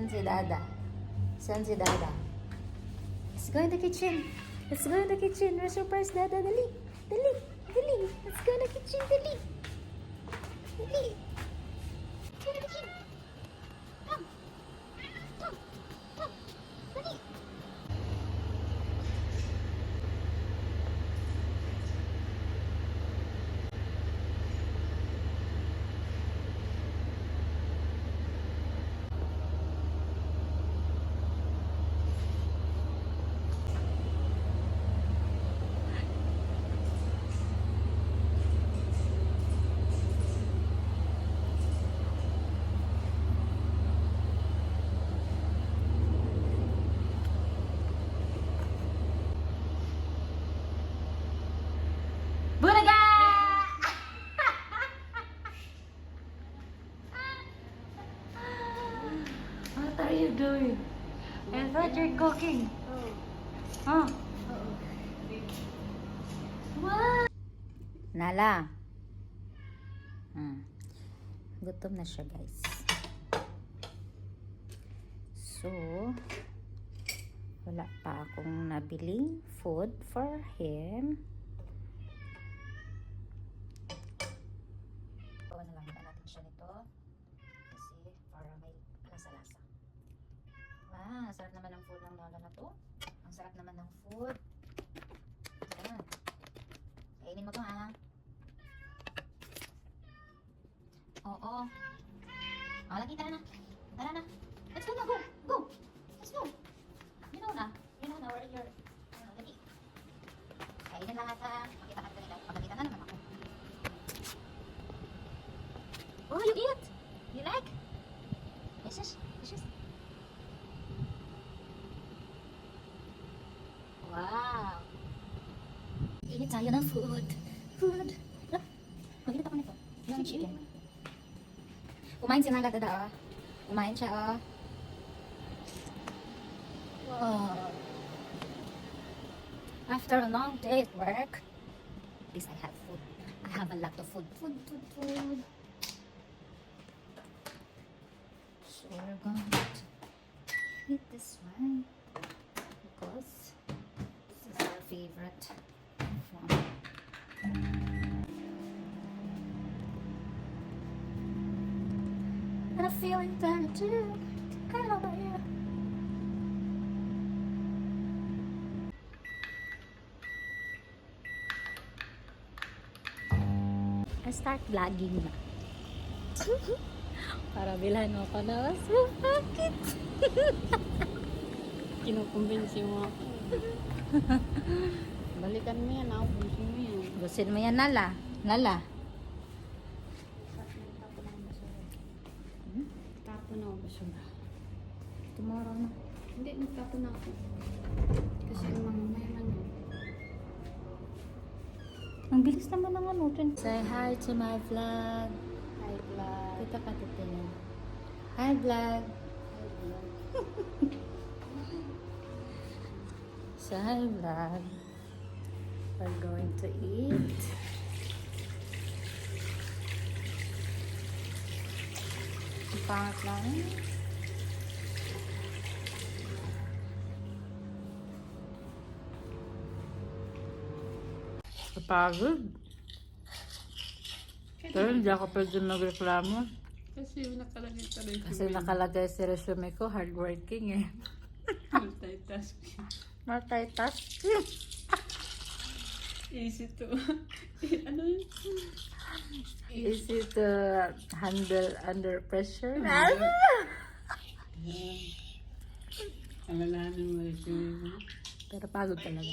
Saan si Dada? Saan si Dada? Let's go in the kitchen. Let's go in the kitchen. We're surprised, Dada. Dali. Dali. Dali. Let's go in the kitchen. Dali. Dali. Let's go in the kitchen. Come. Come. Come. Dali. Bulaga! What are you doing? I thought you're cooking. Huh? What? Nala. Gutom na siya, guys. So, wala pa akong nabiling food for him. Nalamgan natin siya nito kasi para may lasa-lasa. Wow, sarap naman ng food ng lola na to. Ang sarap naman ng food. Ayan. Kainin mo to, ha? Oo. Lagi, tara na. Tara na. Let's go na, go. Go. Let's go. You know na where you're, lagi. Kainin lahat, ha? Makita-kat ko nila. Pagkakita na naman ako. Oh, you eat? You like? Yes. Wow. Init tayo ng food. Food. Magkita pa nito. Yung chicken. Kumain si Naga, Dada, oh. Kumain siya, oh. Wow. After a long day at work, at least I have food. I have a lot of food. Food. So we're going to eat this one because this is our favorite one. And I'm feeling tired too. Come over here. I start vlogging na. Para bilhan mo ko na bakit? Kinukumbinsi mo ako. Balikan mo yan, gusto mo yan. Gusin mo yan, Nala. Nala. Tapon ako basura. Tomorrow na. Hindi, nagtapon ako. Kasi may yun. Ang bilis naman ng ano. Say hi to my vlog. Hi, vlog. Kita ka titingin. Hi vlog. So hi vlog. We're going to eat. Ang pangat lang. Kapagod. Pero hindi ako pwede magreklamo. Kasi nakalagay sa resume. Kasi nakalagay sa resume ko, hardworking eh. Multitasking. Multitasking. Easy to... ano yun? Easy to handle under pressure. Alalahanin mo resume mo. Pero pagod talaga.